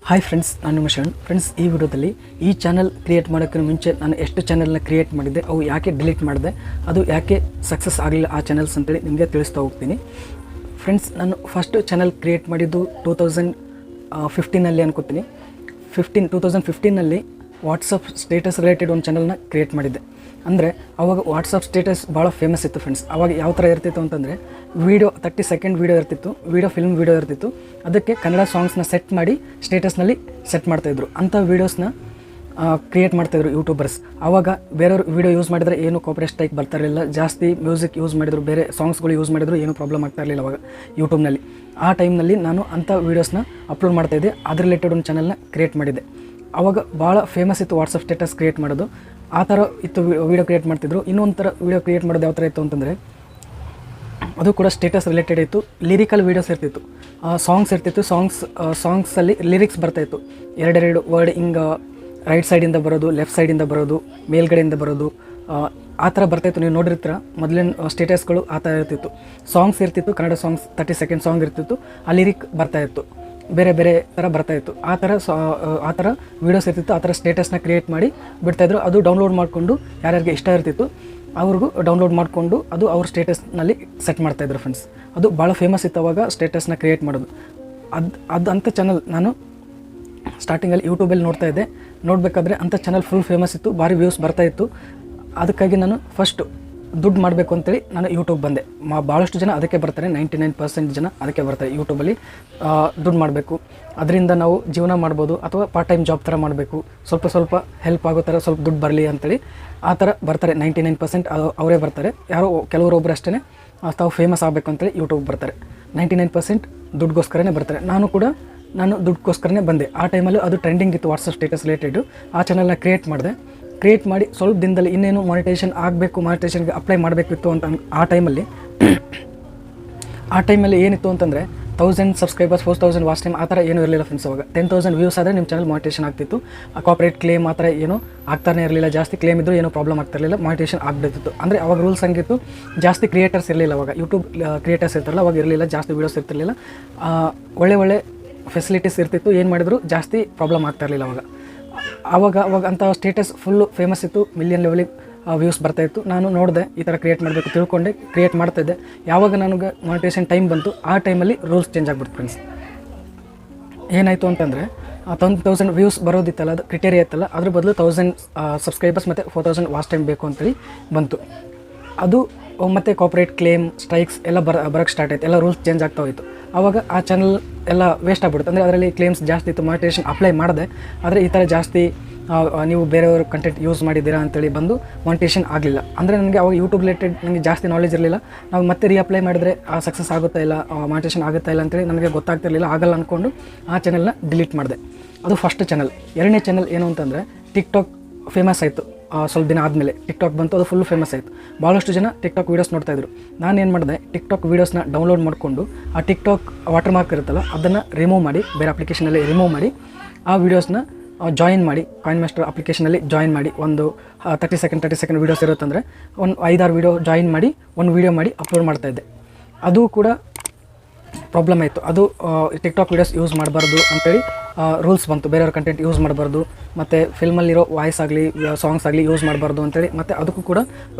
Hi friends, ನಾನು ನಿಮ್ಮ Sharan. Friends, ಈ ವಿಡಿಯೋದಲ್ಲಿ ಈ ಚಾನಲ್ ಕ್ರಿಯೇಟ್ ಮಾಡೋಕ್ಕಿಂತ ಮುಂಚೆ ನಾನು ಎಷ್ಟು ಚಾನಲ್ನ ಕ್ರಿಯೇಟ್ ಮಾಡಿದ್ದೆ, ಅವು ಯಾಕೆ ಡಿಲೀಟ್ ಮಾಡಿದೆ, ಅದು ಯಾಕೆ ಸಕ್ಸಸ್ ಆಗಲಿಲ್ಲ ಆ ಚಾನಲ್ಸ್ ಅಂತೇಳಿ ನಿಮಗೆ ತಿಳಿಸ್ತಾ ಹೋಗ್ತೀನಿ. ಫ್ರೆಂಡ್ಸ್, ನಾನು ಫಸ್ಟ್ ಚಾನಲ್ ಕ್ರಿಯೇಟ್ ಮಾಡಿದ್ದು 2015 ಅನ್ಕೋತೀನಿ. 2015 ವಾಟ್ಸಪ್ ಸ್ಟೇಟಸ್ ರಿಲೇಟೆಡ್ ಒಂದು ಚಾನಲ್ನ ಕ್ರಿಯೇಟ್ ಮಾಡಿದ್ದೆ. ಅಂದರೆ ಅವಾಗ ವಾಟ್ಸಪ್ ಸ್ಟೇಟಸ್ ಭಾಳ ಫೇಮಸ್ ಇತ್ತು ಫ್ರೆಂಡ್ಸ್. ಅವಾಗ ಯಾವ ಥರ ಇರ್ತಿತ್ತು ಅಂತಂದರೆ, ವೀಡಿಯೋ 30 ಸೆಕೆಂಡ್ ವೀಡಿಯೋ ಇರ್ತಿತ್ತು, ಫಿಲ್ಮ್ ವೀಡಿಯೋ ಇರ್ತಿತ್ತು. ಅದಕ್ಕೆ ಕನ್ನಡ ಸಾಂಗ್ಸ್ನ ಸೆಟ್ ಮಾಡಿ ಸ್ಟೇಟಸ್ನಲ್ಲಿ ಸೆಟ್ ಮಾಡ್ತಾಯಿದ್ರು. ಅಂಥ ವೀಡಿಯೋಸ್ನ ಕ್ರಿಯೇಟ್ ಮಾಡ್ತಾಯಿದ್ರು ಯೂಟ್ಯೂಬರ್ಸ್. ಆವಾಗ ಬೇರೆಯವ್ರು ವೀಡಿಯೋ ಯೂಸ್ ಮಾಡಿದರೆ ಏನು ಕಾಪಿರೈಟ್ ಸ್ಟ್ರೈಕ್ ಬರ್ತಾ ಇರಲಿಲ್ಲ. ಜಾಸ್ತಿ ಮ್ಯೂಸಿಕ್ ಯೂಸ್ ಮಾಡಿದ್ರು, ಬೇರೆ ಸಾಂಗ್ಸ್ಗಳು ಯೂಸ್ ಮಾಡಿದ್ರು ಏನೂ ಪ್ರಾಬ್ಲಮ್ ಆಗ್ತಾ ಇರಲಿಲ್ಲ ಅವಾಗ ಯೂಟ್ಯೂಬ್ನಲ್ಲಿ. ಆ ಟೈಮ್ನಲ್ಲಿ ನಾನು ಅಂಥ ವೀಡಿಯೋಸ್ನ ಅಪ್ಲೋಡ್ ಮಾಡ್ತಾಯಿದ್ದೆ. ಅದ್ರ ರಿಲೇಟೆಡ್ ಒಂದು ಚಾನಲ್ನ ಕ್ರಿಯೇಟ್ ಮಾಡಿದ್ದೆ. ಆವಾಗ ಭಾಳ ಫೇಮಸ್ ಇತ್ತು ವಾಟ್ಸಪ್ ಸ್ಟೇಟಸ್ ಕ್ರಿಯೇಟ್ ಮಾಡೋದು. ಆ ಥರ ಇತ್ತು ವೀಡಿಯೋ ಕ್ರಿಯೇಟ್ ಮಾಡ್ತಿದ್ರು. ಇನ್ನೊಂದು ಥರ ವೀಡಿಯೋ ಕ್ರಿಯೇಟ್ ಮಾಡೋದು ಯಾವ ಥರ ಇತ್ತು ಅಂತಂದರೆ, ಅದು ಕೂಡ ಸ್ಟೇಟಸ್ ರಿಲೇಟೆಡ್ ಇತ್ತು. ಲಿರಿಕಲ್ ವೀಡಿಯೋಸ್ ಇರ್ತಿತ್ತು, ಸಾಂಗ್ಸ್ ಇರ್ತಿತ್ತು. ಸಾಂಗ್ಸಲ್ಲಿ ಲಿರಿಕ್ಸ್ ಬರ್ತಾಯಿತ್ತು. ಎರಡೆರಡು ವರ್ಡ್ ಹಿಂಗೆ ರೈಟ್ ಸೈಡಿಂದ ಬರೋದು, ಲೆಫ್ಟ್ ಸೈಡಿಂದ ಬರೋದು, ಮೇಲ್ಗಡೆಯಿಂದ ಬರೋದು, ಆ ಥರ ಬರ್ತಾಯಿತ್ತು. ನೀವು ನೋಡಿರ್ತೀರ ಮೊದಲಿನ ಸ್ಟೇಟಸ್ಗಳು ಆ ಥರ ಇರ್ತಿತ್ತು. ಸಾಂಗ್ಸ್ ಇರ್ತಿತ್ತು, ಕನ್ನಡ ಸಾಂಗ್ಸ್ 30 ಸೆಕೆಂಡ್ ಸಾಂಗ್ ಇರ್ತಿತ್ತು. ಆ ಲಿರಿಕ್ ಬರ್ತಾಯಿತ್ತು, ಬೇರೆ ಬೇರೆ ಥರ ಬರ್ತಾಯಿತ್ತು. ಆ ಥರ ವೀಡಿಯೋಸ್ ಇರ್ತಿತ್ತು. ಆ ಥರ ಸ್ಟೇಟಸ್ನ ಕ್ರಿಯೇಟ್ ಮಾಡಿ ಬಿಡ್ತಾಯಿದ್ರು. ಅದು ಡೌನ್ಲೋಡ್ ಮಾಡಿಕೊಂಡು ಯಾರ್ಯಾರಿಗೆ ಇಷ್ಟ ಇರ್ತಿತ್ತು ಅವ್ರಿಗೂ ಡೌನ್ಲೋಡ್ ಮಾಡಿಕೊಂಡು ಅದು ಅವ್ರ ಸ್ಟೇಟಸ್ನಲ್ಲಿ ಸೆಟ್ ಮಾಡ್ತಾಯಿದ್ರು ಫ್ರೆಂಡ್ಸ್. ಅದು ಭಾಳ ಫೇಮಸ್ ಇತ್ತು ಅವಾಗ ಸ್ಟೇಟಸ್ನ ಕ್ರಿಯೇಟ್ ಮಾಡೋದು. ಅದು ಅಂಥ ಚಾನಲ್ ನಾನು ಸ್ಟಾರ್ಟಿಂಗಲ್ಲಿ ಯೂಟ್ಯೂಬಲ್ಲಿ ನೋಡ್ತಾ ಇದ್ದೆ. ನೋಡಬೇಕಾದ್ರೆ ಅಂಥ ಚಾನಲ್ ಫುಲ್ ಫೇಮಸ್ ಇತ್ತು, ಭಾರಿ ವ್ಯೂಸ್ ಬರ್ತಾಯಿತ್ತು. ಅದಕ್ಕಾಗಿ ನಾನು ಫಸ್ಟು ದುಡ್ಡು ಮಾಡಬೇಕು ಅಂತೇಳಿ ನಾನು ಯೂಟ್ಯೂಬ್ ಬಂದೆ. ಭಾಳಷ್ಟು ಜನ ಅದಕ್ಕೆ ಬರ್ತಾರೆ, 99% ಜನ ಅದಕ್ಕೆ ಬರ್ತಾರೆ. ಯೂಟ್ಯೂಬಲ್ಲಿ ದುಡ್ಡು ಮಾಡಬೇಕು, ಅದರಿಂದ ನಾವು ಜೀವನ ಮಾಡ್ಬೋದು, ಅಥವಾ ಪಾರ್ಟ್ ಟೈಮ್ ಜಾಬ್ ಥರ ಮಾಡಬೇಕು, ಸ್ವಲ್ಪ ಹೆಲ್ಪ್ ಆಗೋ ಥರ ಸ್ವಲ್ಪ ದುಡ್ಡು ಬರಲಿ ಅಂತೇಳಿ ಆ ಥರ ಬರ್ತಾರೆ. 99% ಅವರೇ ಬರ್ತಾರೆ. ಯಾರೋ ಕೆಲವರೊಬ್ಬರು ಅಷ್ಟೇ ತಾವು ಫೇಮಸ್ ಆಗಬೇಕು ಅಂತೇಳಿ ಯೂಟ್ಯೂಬ್ ಬರ್ತಾರೆ. 99% ದುಡ್ಡುಗೋಸ್ಕರನೇ ಬರ್ತಾರೆ. ನಾನು ದುಡ್ಡುಗೋಸ್ಕರನೇ ಬಂದೆ. ಆ ಟೈಮಲ್ಲಿ ಅದು ಟ್ರೆಂಡಿಂಗ್ ಇತ್ತು ವಾಟ್ಸಪ್ ಸ್ಟೇಟಸ್ ರಿಲೇಟೆಡು. ಆ ಚಾನಲ್ನ ಕ್ರಿಯೇಟ್ ಮಾಡಿ ಸ್ವಲ್ಪ ದಿನದಲ್ಲಿ ಇನ್ನೇನು ಮಾನಿಟೈಸೇಷನ್ ಆಗಬೇಕು, ಮಾನಿಟೈಸೇಷನ್ಗೆ ಅಪ್ಲೈ ಮಾಡಬೇಕಿತ್ತು ಅಂತ ಆ ಟೈಮಲ್ಲಿ ಏನಿತ್ತು ಅಂತಂದರೆ 1000 ಸಬ್ಸ್ಕ್ರೈಬರ್ಸ್, 4000 ವಾಚ್ ಟೈಮ್ ಆ ಥರ ಏನೂ ಇರಲಿಲ್ಲ ಫ್ರೆಂಡ್ಸ್. ಅವಾಗ 10,000 ವ್ಯೂಸ್ ಆದರೆ ನಿಮ್ಮ ಚಾನಲ್ ಮಾನಿಟೈಸೇಷನ್ ಆಗ್ತಿತ್ತು. ಆ ಕಾಪರೇಟ್ ಕ್ಲೇಮ್ ಆ ಥರ ಏನೂ ಆಗ್ತಾನೆ ಇರಲಿಲ್ಲ. ಜಾಸ್ತಿ ಕ್ಲೇಮ್ ಇದ್ದರೂ ಏನೂ ಪ್ರಾಬ್ಲಮ್ ಆಗ್ತಿರಲಿಲ್ಲ, ಮಾನಿಟೈಸೇಷನ್ ಆಗ್ಬಿಡ್ತಿತ್ತು. ಅಂದರೆ ಅವಾಗ ರೂಲ್ಸ್ ಹಂಗಿತ್ತು, ಜಾಸ್ತಿ ಕ್ರಿಯೇಟರ್ಸ್ ಇರಲಿಲ್ಲ ಅವಾಗ. ಯೂಟ್ಯೂಬ್ ಕ್ರಿಯೇಟರ್ಸ್ ಇರ್ತಾರಲ್ಲ ಅವಾಗ ಇರಲಿಲ್ಲ, ಜಾಸ್ತಿ ವೀಡಿಯೋಸ್ ಇರ್ತಿರಲಿಲ್ಲ. ಒಳ್ಳೆ ಫೆಸಿಲಿಟೀಸ್ ಇರ್ತಿತ್ತು. ಏನು ಮಾಡಿದ್ರು ಜಾಸ್ತಿ ಪ್ರಾಬ್ಲಮ್ ಆಗ್ತಾ ಇರಲಿಲ್ಲ ಅವಾಗ ಅಂಥ ಸ್ಟೇಟಸ್ ಫುಲ್ಲು ಫೇಮಸ್ ಇತ್ತು. ಮಿಲಿಯನ್ ಲೆವೆಲಿಗೆ ವ್ಯೂಸ್ ಬರ್ತಾಯಿತ್ತು. ನಾನು ನೋಡಿದೆ, ಈ ಥರ ಕ್ರಿಯೇಟ್ ಮಾಡಬೇಕು ತಿಳ್ಕೊಂಡೆ, ಕ್ರಿಯೇಟ್ ಮಾಡ್ತಾಯಿದ್ದೆ. ಯಾವಾಗ ನನಗೆ ಮಾನಿಟೈಸೇಷನ್ ಟೈಮ್ ಬಂತು ಆ ಟೈಮಲ್ಲಿ ರೂಲ್ಸ್ ಚೇಂಜ್ ಆಗ್ಬಿಡ್ತು ಫ್ರೆಂಡ್ಸ್. ಏನಾಯಿತು ಅಂತಂದರೆ, 10,000 ವ್ಯೂಸ್ ಬರೋದಿತ್ತಲ್ಲ, ಅದು ಕ್ರಿಟೇರಿಯಾ ಇತ್ತಲ್ಲ, ಅದ್ರ ಬದಲು 1000 ಸಬ್ಸ್ಕ್ರೈಬರ್ಸ್ ಮತ್ತು 4000 ವಾಚ್ ಟೈಮ್ ಬೇಕು ಅಂತೇಳಿ ಬಂತು. ಅದು ಮತ್ತು ಕಾಪರೇಟ್ ಕ್ಲೇಮ್ ಸ್ಟ್ರೈಕ್ಸ್ ಎಲ್ಲ ಬರೋಕ್ಕೆ ಸ್ಟಾರ್ಟ್ ಆಯಿತು. ಎಲ್ಲ ರೂಲ್ಸ್ ಚೇಂಜ್ ಆಗ್ತಾ ಹೋಯಿತು. ಆವಾಗ ಆ ಚಾನಲ್ ಎಲ್ಲ ವೇಸ್ಟ್ ಆಗ್ಬಿಡುತ್ತೆ. ಅಂದರೆ ಅದರಲ್ಲಿ ಕ್ಲೇಮ್ಸ್ ಜಾಸ್ತಿ ಇತ್ತು, ಮಾನಿಟೈಸೇಷನ್ ಅಪ್ಲೈ ಮಾಡಿದೆ. ಆದರೆ ಈ ಥರ ಜಾಸ್ತಿ ನೀವು ಬೇರೆಯವ್ರ ಕಂಟೆಂಟ್ ಯೂಸ್ ಮಾಡಿದ್ದೀರಾ ಅಂತೇಳಿ ಬಂದು ಮಾನಿಟೈಸೇಷನ್ ಆಗಲಿಲ್ಲ. ಅಂದರೆ ನನಗೆ ಅವಾಗ ಯೂಟ್ಯೂಬ್ ರಿಲೇಟೆಡ್ ನನಗೆ ಜಾಸ್ತಿ ನಾಲೆಜ್ ಇರಲಿಲ್ಲ. ನಾವು ಮತ್ತೆ ರೀಅಪ್ಲೈ ಮಾಡಿದ್ರೆ ಸಕ್ಸಸ್ ಆಗುತ್ತಾ ಇಲ್ಲ, ಮಾನಿಟೈಸೇಷನ್ ಆಗುತ್ತಾ ಇಲ್ಲ ಅಂತೇಳಿ ನನಗೆ ಗೊತ್ತಾಗ್ತಿರಲಿಲ್ಲ. ಆಗಲ್ಲ ಅಂದ್ಕೊಂಡು ಆ ಚಾನಲ್ನ ಡಿಲೀಟ್ ಮಾಡಿದೆ. ಅದು ಫಸ್ಟ್ ಚಾನಲ್. ಎರಡನೇ ಚಾನಲ್ ಏನು ಅಂತಂದರೆ, ಟಿಕ್ಟಾಕ್ ಫೇಮಸ್ ಆಯಿತು. ಸ್ವಲ್ಪ ದಿನ ಆದಮೇಲೆ ಟಿಕ್ಟಾಕ್ ಬಂತು, ಅದು ಫುಲ್ ಫೇಮಸ್ ಆಯಿತು. ಭಾಳಷ್ಟು ಜನ ಟಿಕ್ಟಾಕ್ ವೀಡಿಯೋಸ್ ನೋಡ್ತಾಯಿದ್ರು. ನಾನೇನು ಮಾಡಿದೆ, ಟಿಕ್ಟಾಕ್ ವೀಡಿಯೋಸ್ನ ಡೌನ್ಲೋಡ್ ಮಾಡಿಕೊಂಡು ಆ ಟಿಕ್ಟಾಕ್ ವಾಟರ್ ಮಾರ್ಕ್ ಇರುತ್ತಲ್ಲ ಅದನ್ನು ರಿಮೂವ್ ಮಾಡಿ, ಬೇರೆ ಅಪ್ಲಿಕೇಶನಲ್ಲಿ ರಿಮೂವ್ ಮಾಡಿ, ಆ ವೀಡಿಯೋಸ್ನ ಜಾಯಿನ್ ಮಾಡಿ, ಕಾಯಿನ್ ಮಾಸ್ಟರ್ ಅಪ್ಲಿಕೇಶನಲ್ಲಿ ಜಾಯಿನ್ ಮಾಡಿ, ಒಂದು 30 ಸೆಕೆಂಡ್ ವೀಡಿಯೋಸ್ ಇರುತ್ತಂದರೆ ಒಂದು 5-6 ವೀಡಿಯೋ ಜಾಯಿನ್ ಮಾಡಿ ಒಂದು ವೀಡಿಯೋ ಮಾಡಿ ಅಪ್ಲೋಡ್ ಮಾಡ್ತಾಯಿದ್ದೆ. ಅದು ಕೂಡ ಪ್ರಾಬ್ಲಮ್ ಆಯಿತು. ಅದು ಟಿಕ್ಟಾಕ್ ವೀಡಿಯೋಸ್ ಯೂಸ್ ಮಾಡಬಾರ್ದು ಅಂತೇಳಿ ರೂಲ್ಸ್ ಬಂತು. ಬೇರೆಯವ್ರ ಕಂಟೆಂಟ್ ಯೂಸ್ ಮಾಡಬಾರ್ದು, ಮತ್ತು ಫಿಲ್ಮಲ್ಲಿರೋ ವಾಯ್ಸ್ ಆಗಲಿ ಸಾಂಗ್ಸ್ ಆಗಲಿ ಯೂಸ್ ಮಾಡಬಾರ್ದು ಅಂತೇಳಿ ಮತ್ತು ಅದಕ್ಕೂ ಕೂಡ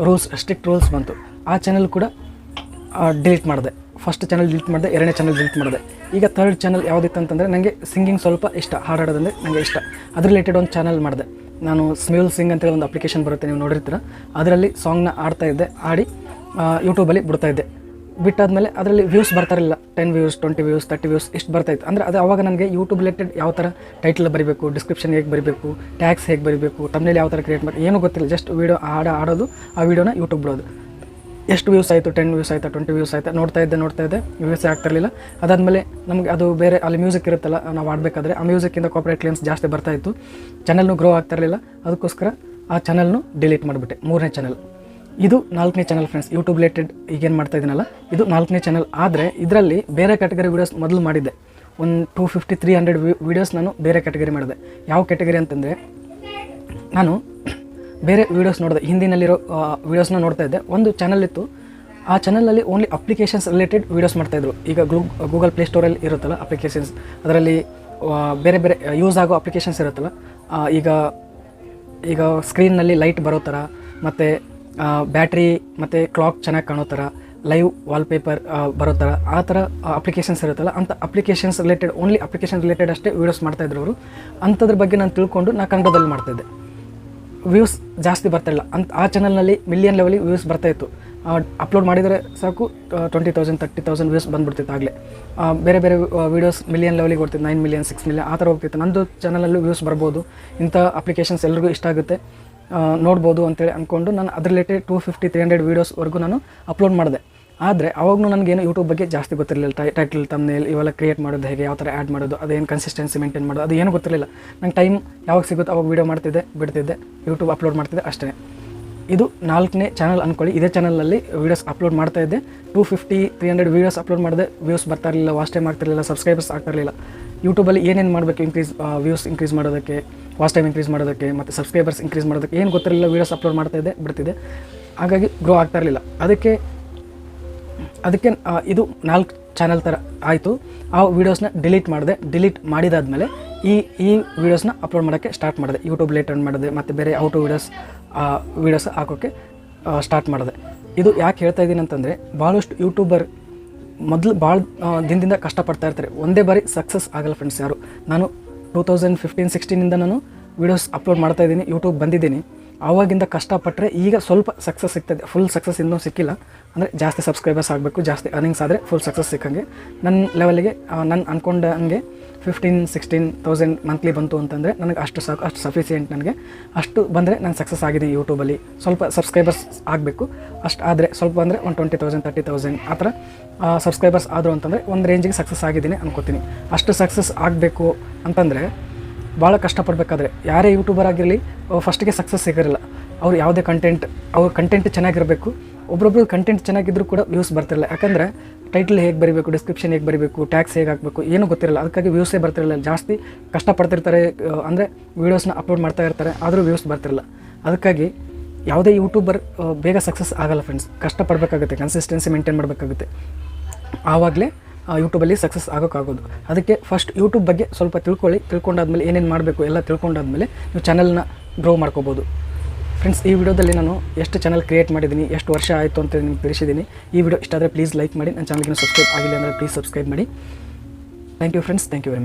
ಸ್ಟ್ರಿಕ್ಟ್ ರೂಲ್ಸ್ ಬಂತು. ಆ ಚಾನಲ್ ಕೂಡ ಡಿಲೀಟ್ ಮಾಡಿದೆ. ಫಸ್ಟ್ ಚಾನಲ್ ಡಿಲೀಟ್ ಮಾಡಿದೆ, ಎರಡನೇ ಚಾನಲ್ ಡಿಲೀಟ್ ಮಾಡಿದೆ. ಈಗ ಥರ್ಡ್ ಚಾನಲ್ ಯಾವುದಿತ್ತು ಅಂತಂದರೆ, ನನಗೆ ಸಿಂಗಿಂಗ್ ಸ್ವಲ್ಪ ಇಷ್ಟ, ಹಾಡೋದಂದರೆ ನನಗೆ ಇಷ್ಟ. ಅದ್ರ ರಿಲೇಟೆಡ್ ಒಂದು ಚಾನಲ್ ಮಾಡಿದೆ ನಾನು. ಸ್ಮ್ಯೂಲ್ ಸಿಂಗ್ ಅಂತೇಳಿ ಒಂದು ಅಪ್ಲಿಕೇಶನ್ ಬರುತ್ತೆ, ನೀವು ನೋಡಿರ್ತೀರ. ಅದರಲ್ಲಿ ಸಾಂಗ್ನ ಆಡ್ತಾಯಿದ್ದೆ, ಆಡಿ ಯೂಟ್ಯೂಬಲ್ಲಿ ಬಿಡ್ತಾಯಿದ್ದೆ. ಬಿಟ್ಟಾದಮೇಲೆ ಅದರಲ್ಲಿ ವ್ಯೂಸ್ ಬರ್ತಾರಿಲ್ಲ, 10 ವ್ಯೂಸ್, 20 ವ್ಯೂಸ್, 30 ವ್ಯೂಸ್ ಇಷ್ಟು ಬರ್ತಾಯಿತ್ತು. ಅಂದರೆ ಅದು ಅವಾಗ ನನಗೆ ಯೂಟ್ಯೂಬ್ ರಿಲೇಟೆಡ್ ಯಾವ ಥರ ಟೈಟಲ್ ಬರೀಬೇಕು, ಡಿಸ್ಕ್ರಿಪ್ಷನ್ ಹೇಗೆ ಬರೀಬೇಕು, ಟ್ಯಾಗ್ಸ್ ಹೇಗೆ ಬರೀಬೇಕು, ತಮ್ಮನೇಲಿ ಯಾವ ಥರ ಕ್ರಿಯೇಟ್ ಮಾಡಿ ಏನೂ ಗೊತ್ತಿಲ್ಲ. ಜಸ್ಟ್ ವೀಡಿಯೋ ಆಡೋದು, ಆ ವೀಡಿಯೋನ ಯೂಟ್ಯೂಬ್ ಬಿಡೋದು. ಎಷ್ಟು ವ್ಯೂಸ್ ಆಯಿತು, 10 ವ್ಯೂಸ್ ಆಯಿತಾ, 20 ವ್ಯೂಸ್ ಆಯಿತಾ, ನೋಡ್ತಾ ಇದ್ದೆ ವ್ಯೂಸ್ ಆಗ್ತಿರಲಿಲ್ಲ. ಅದಾದಮೇಲೆ ನಮಗೆ ಅದು ಬೇರೆ ಅಲ್ಲಿ ಮ್ಯೂಸಿಕ್ ಇರುತ್ತಲ್ಲ, ನಾವು ಆಡಬೇಕಾದ್ರೆ ಆ ಮ್ಯೂಸಿಕ್ಕಿಂದ ಕಾಪರೇಟ್ ಕ್ಲೇಮ್ಸ್ ಜಾಸ್ತಿ ಬರ್ತಾಯಿತ್ತು. ಚಾನಲ್ನು ಗ್ರೋ ಆಗ್ತಿರಲಿಲ್ಲ. ಅದಕ್ಕೋಸ್ಕರ ಆ ಚಾನಲ್ನು ಡಿಲೀಟ್ ಮಾಡಿಬಿಟ್ಟೆ. 3ನೇ ಚಾನಲ್. ಇದು 4ನೇ ಚಾನಲ್ ಫ್ರೆಂಡ್ಸ್. ಯೂಟ್ಯೂಬ್ ರಿಲೇಟೆಡ್ ಈಗೇನು ಮಾಡ್ತಾ ಇದ್ದೀನಲ್ಲ, ಇದು 4ನೇ ಚಾನಲ್. ಆದರೆ ಇದರಲ್ಲಿ ಬೇರೆ ಕ್ಯಾಟಗರಿ ವೀಡಿಯೋಸ್ ಮೊದಲು ಮಾಡಿದ್ದೆ. ಒಂದು 250-300 ವೀಡಿಯೋಸ್ ನಾನು ಬೇರೆ ಕ್ಯಾಟಗರಿ ಮಾಡಿದೆ. ಯಾವ ಕ್ಯಾಟಗರಿ ಅಂತಂದರೆ, ನಾನು ಬೇರೆ ವೀಡಿಯೋಸ್ ನೋಡಿದೆ, ಹಿಂದಿನಲ್ಲಿರೋ ವೀಡಿಯೋಸ್ನ ನೋಡ್ತಾ ಇದ್ದೆ. ಒಂದು ಚಾನಲ್ ಇತ್ತು, ಆ ಚಾನಲಲ್ಲಿ ಓನ್ಲಿ ಅಪ್ಲಿಕೇಶನ್ಸ್ ರಿಲೇಟೆಡ್ ವೀಡಿಯೋಸ್ ಮಾಡ್ತಾಯಿದ್ರು. ಈಗ ಗೂಗಲ್ ಪ್ಲೇಸ್ಟೋರಲ್ಲಿ ಇರುತ್ತಲ್ಲ ಅಪ್ಲಿಕೇಶನ್ಸ್, ಅದರಲ್ಲಿ ಬೇರೆ ಬೇರೆ ಯೂಸ್ ಆಗೋ ಅಪ್ಲಿಕೇಶನ್ಸ್ ಇರುತ್ತಲ್ಲ, ಈಗ ಈಗ ಸ್ಕ್ರೀನ್ನಲ್ಲಿ ಲೈಟ್ ಬರೋ ಥರ, ಮತ್ತು ಬ್ಯಾಟ್ರಿ ಮತ್ತು ಕ್ಲಾಕ್ ಚೆನ್ನಾಗಿ ಕಾಣೋ ಥರ, ಲೈವ್ ವಾಲ್ಪೇಪರ್ ಬರೋ ಥರ, ಆ ಥರ ಅಪ್ಲಿಕೇಶನ್ಸ್ ಇರುತ್ತಲ್ಲ, ಅಂಥ applications related, only application related ಅಷ್ಟೇ ವೀಡಿಯೋಸ್ ಮಾಡ್ತಾಯಿದ್ರು ಅವರು. ಅಂಥದ್ರ ಬಗ್ಗೆ ನಾನು ತಿಳ್ಕೊಂಡು ನಾನು ಕನ್ನಡದಲ್ಲಿ ಮಾಡ್ತಾಯಿದ್ದೆ. ವ್ಯೂಸ್ ಜಾಸ್ತಿ ಬರ್ತಾಯಿಲ್ಲ ಆ ಚಾನಲ್ನಲ್ಲಿ ಮಿಲಿಯನ್ ಲೆವೆಲಿಗೆ ವ್ಯೂಸ್ ಬರ್ತಾಯಿತ್ತು. ಅಪ್ಲೋಡ್ ಮಾಡಿದರೆ ಸಾಕು 20,000 30,000 ವ್ಯೂಸ್ ಬಂದುಬಿಡ್ತಿತ್ತು ಆಗಲೇ. ಬೇರೆ ಬೇರೆ ವೀಡಿಯೋಸ್ ಮಿಲಿಯನ್ ಲೆವೆಲಿಗೆ ಕೊಡ್ತಿತ್ತು, 9 ಮಿಲಿಯನ್ 6 ಮಿಲಿಯನ್ ಆ ಥರ ಹೋಗ್ತಿತ್ತು. ನಂದು ಚಾನಲಲ್ಲೂ ವ್ಯೂಸ್ ಬರ್ಬೋದು, ಇಂಥ ಅಪ್ಲಿಕೇಶನ್ಸ್ ಎಲ್ರಿಗೂ ಇಷ್ಟ ಆಗುತ್ತೆ, ನೋಡ್ಬೋದು ಅಂತೇಳಿ ಅಂದ್ಕೊಂಡು ನಾನು ಅದ್ರ ರಿಲೇಟೆಡ್ 250-300 ವೀಡಿಯೋಸ್ವರೆಗೂ ನಾನು ಅಪ್ಲೋಡ್ ಮಾಡಿದೆ. ಆದರೆ ಅವಾಗೂ ನನಗೇನು ಯೂಟ್ಯೂಬ್ ಬಗ್ಗೆ ಜಾಸ್ತಿ ಗೊತ್ತಿರಲಿಲ್ಲ. ಟೈಟಲ್ ತಮ್ನೇಲ್ ಇವೆಲ್ಲ ಕ್ರಿಯೇಟ್ ಮಾಡೋದು ಹೇಗೆ, ಯಾವ ಥರ ಆ್ಯಡ್ ಮಾಡೋದು, ಅದೇನು ಕನ್ಸಿಸ್ಟೆನ್ಸಿ ಮೇಂಟೈನ್ ಮಾಡೋದು, ಅದು ಏನು ಗೊತ್ತಿರಲಿಲ್ಲ. ನಂಗೆ ಟೈಮ್ ಯಾವಾಗ ಸಿಗುತ್ತೋ ಅವಾಗ ವೀಡಿಯೋ ಮಾಡ್ತಿದ್ದೆ, ಬಿಡ್ತಿದ್ದೆ, ಯೂಟ್ಯೂಬ್ ಅಪ್ಲೋಡ್ ಮಾಡ್ತಿದ್ದೆ ಅಷ್ಟೇ. ಇದು 4ನೇ ಚಾನಲ್ ಅಂದ್ಕೊಳ್ಳಿ. ಇದೇ ಚಾನಲಲ್ಲಿ ವೀಡಿಯೋಸ್ ಅಪ್ಲೋಡ್ ಮಾಡ್ತಾಯಿದ್ದೆ. 250-300 ವೀಡಿಯೋಸ್ ಅಪ್ಲೋಡ್ ಮಾಡಿದೆ. ವ್ಯೂಸ್ ಬರ್ತಾ ಇರಲಿಲ್ಲ, ವಾಚ್ ಟೈಮ್ ಆಗ್ತಿರಲಿಲ್ಲ, ಸಬ್ಸ್ಕ್ರೈಬರ್ಸ್ ಆಗ್ತಿರಲಿಲ್ಲ. ಯೂಟ್ಯೂಬಲ್ಲಿ ಏನೇನು ಮಾಡಬೇಕು ವ್ಯೂಸ್ ಇನ್ಕ್ರೀಸ್ ಮಾಡೋದಕ್ಕೆ, ವಾಚ್ ಟೈಮ್ ಇನ್ಕ್ರೀಸ್ ಮಾಡೋದಕ್ಕೆ, ಮತ್ತು ಸಬ್ಸ್ಕ್ರೈಬರ್ಸ್ ಇನ್ಕ್ರೀಸ್ ಮಾಡೋದಕ್ಕೆ ಏನು ಗೊತ್ತಿರಲಿಲ್ಲ. ವೀಡಿಯೋಸ್ ಅಪ್ಲೋಡ್ ಮಾಡ್ತಾಯಿದ್ದೆ, ಬಿಡ್ತಿದ್ದೆ, ಹಾಗಾಗಿ ಗ್ರೋ ಆಗ್ತಾ ಇರಲಿಲ್ಲ. ಅದಕ್ಕೆ ಇದು 4 ಚಾನಲ್ ಥರ ಆಯಿತು. ಆ ವೀಡಿಯೋಸ್ನ ಡಿಲೀಟ್ ಮಾಡಿದೆ. ಡಿಲೀಟ್ ಮಾಡಿದಾದಮೇಲೆ ಈ ವೀಡಿಯೋಸ್ನ ಅಪ್ಲೋಡ್ ಮಾಡೋಕ್ಕೆ ಸ್ಟಾರ್ಟ್ ಮಾಡಿದೆ. ಯೂಟ್ಯೂಬ್ ಲೇಟರ್ ಮಾಡಿದೆ, ಮತ್ತು ಬೇರೆ ಔಟು ವೀಡಿಯೋಸ್ ಹಾಕೋಕ್ಕೆ ಸ್ಟಾರ್ಟ್ ಮಾಡಿದೆ. ಇದು ಯಾಕೆ ಹೇಳ್ತಾ ಇದ್ದೀನಿ ಅಂತಂದರೆ, ಭಾಳಷ್ಟು ಯೂಟ್ಯೂಬರ್ ಮೊದಲು ಭಾಳ ದಿನದಿಂದ ಕಷ್ಟಪಡ್ತಾ ಇರ್ತಾರೆ. ಒಂದೇ ಬಾರಿ ಸಕ್ಸಸ್ ಆಗಲ್ಲ ಫ್ರೆಂಡ್ಸ್ ಯಾರು. ನಾನು 2015-16 ನಾನು ವೀಡಿಯೋಸ್ ಅಪ್ಲೋಡ್ ಮಾಡ್ತಾಯಿದ್ದೀನಿ, ಯೂಟ್ಯೂಬ್ ಬಂದಿದ್ದೀನಿ. ಆವಾಗಿಂದ ಕಷ್ಟಪಟ್ಟರೆ ಈಗ ಸ್ವಲ್ಪ ಸಕ್ಸಸ್ ಸಿಗ್ತದೆ. ಫುಲ್ ಸಕ್ಸಸ್ ಇನ್ನೂ ಸಿಕ್ಕಿಲ್ಲ. ಅಂದರೆ ಜಾಸ್ತಿ ಸಬ್ಸ್ಕ್ರೈಬರ್ಸ್ ಆಗಬೇಕು, ಜಾಸ್ತಿ ಅರ್ನಿಂಗ್ಸ್ ಆದರೆ ಫುಲ್ ಸಕ್ಸಸ್ ಸಿಕ್ಕಂಗೆ. ನನ್ನ ಲೆವೆಲಿಗೆ ನಾನು ಅಂದ್ಕೊಂಡ ಹಂಗೆ 15-16,000 ಮಂತ್ಲಿ ಬಂತು ಅಂತಂದರೆ ನನಗೆ ಅಷ್ಟು ಸಾಕು, ಅಷ್ಟು ಸಫಿಸಿಯೆಂಟ್. ನನಗೆ ಅಷ್ಟು ಬಂದರೆ ನಾನು ಸಕ್ಸಸ್ ಆಗಿದ್ದೀನಿ ಯೂಟ್ಯೂಬಲ್ಲಿ. ಸ್ವಲ್ಪ ಸಬ್ಸ್ಕ್ರೈಬರ್ಸ್ ಆಗಬೇಕು, ಅಷ್ಟು ಆದರೆ ಸ್ವಲ್ಪ ಅಂದರೆ 20,000 30,000 ಆ ಥರ ಸಬ್ಸ್ಕ್ರೈಬರ್ಸ್ ಆದರು ಅಂತಂದರೆ ಒಂದು ರೇಂಜಿಗೆ ಸಕ್ಸಸ್ ಆಗಿದ್ದೀನಿ ಅನ್ಕೋತೀನಿ. ಅಷ್ಟು ಸಕ್ಸಸ್ ಆಗಬೇಕು ಅಂತಂದರೆ ಭಾಳ ಕಷ್ಟಪಡಬೇಕಾದ್ರೆ ಯಾರೇ ಯೂಟ್ಯೂಬರ್ ಆಗಿರಲಿ ಫಸ್ಟಿಗೆ ಸಕ್ಸಸ್ ಸಿಗಿರಲ್ಲ. ಅವ್ರು ಯಾವುದೇ ಅವ್ರ ಕಂಟೆಂಟ್ ಚೆನ್ನಾಗಿರಬೇಕು. ಒಬ್ಬೊಬ್ರು ಕಂಟೆಂಟ್ ಚೆನ್ನಾಗಿದ್ದರೂ ಕೂಡ ವ್ಯೂಸ್ ಬರ್ತಿರಲ್ಲ. ಯಾಕಂದರೆ ಟೈಟಲ್ ಹೇಗೆ ಬರೀಬೇಕು, ಡಿಸ್ಕ್ರಿಪ್ಷನ್ ಹೇಗೆ ಬರೀಬೇಕು, ಟ್ಯಾಗ್ಸ್ ಹೇಗೆ ಹಾಕಬೇಕು ಏನೂ ಗೊತ್ತಿರಲ್ಲ. ಅದಕ್ಕಾಗಿ ವ್ಯೂಸೇ ಬರ್ತಿರಲ್ಲ. ಜಾಸ್ತಿ ಕಷ್ಟಪಡ್ತಿರ್ತಾರೆ, ಅಂದರೆ ವೀಡಿಯೋಸ್ನ ಅಪ್ಲೋಡ್ ಮಾಡ್ತಾ ಇರ್ತಾರೆ, ಆದರೂ ವ್ಯೂಸ್ ಬರ್ತಿರಲ್ಲ. ಅದಕ್ಕಾಗಿ ಯಾವುದೇ ಯೂಟ್ಯೂಬರ್ ಬೇಗ ಸಕ್ಸಸ್ ಆಗಲ್ಲ ಫ್ರೆಂಡ್ಸ್. ಕಷ್ಟಪಡಬೇಕಾಗುತ್ತೆ, ಕನ್ಸಿಸ್ಟೆನ್ಸಿ ಮೇಂಟೈನ್ ಮಾಡಬೇಕಾಗುತ್ತೆ. ಆವಾಗಲೇ ಯೂಟ್ಯೂಬಲ್ಲಿ ಸಕ್ಸಸ್ ಆಗೋಕ್ಕಾಗೋದು. ಅದಕ್ಕೆ ಫಸ್ಟ್ ಯೂಟ್ಯೂಬ್ ಬಗ್ಗೆ ಸ್ವಲ್ಪ ತಿಳ್ಕೊಂಡಾದ್ಮೇಲೆ ಏನೇನು ಮಾಡಬೇಕು ಎಲ್ಲ ತಿಳ್ಕೊಂಡಾದ್ಮೇಲೆ ನೀವು ಚಾನಲ್ನ ಗ್ರೋ ಮಾಡ್ಕೋಬೋದು. ಫ್ರೆಂಡ್ಸ್, ಈ ವಿಡಿಯೋದಲ್ಲಿ ನಾನು ಎಷ್ಟು ಚಾನಲ್ ಕ್ರಿಯೇಟ್ ಮಾಡಿದ್ದೀನಿ, ಎಷ್ಟು ವರ್ಷ ಆಯಿತು ಅಂತ ನಿಮ್ಗೆ ತಿಳಿಸಿದ್ದೀನಿ. ಈ ವಿಡಿಯೋ ಇಷ್ಟ ಆದರೆ ಪ್ಲೀಸ್ ಲೈಕ್ ಮಾಡಿ. ನನ್ನ ಚಾನಲ್ಗೆ ಸಬ್ಸ್ಕ್ರೈಬ್ ಆಗಿಲ್ಲ ಅಂದರೆ ಪ್ಲೀಸ್ ಸಬ್ಸ್ಕ್ರೈಬ್ ಮಾಡಿ. Thank you friends, thank you very much.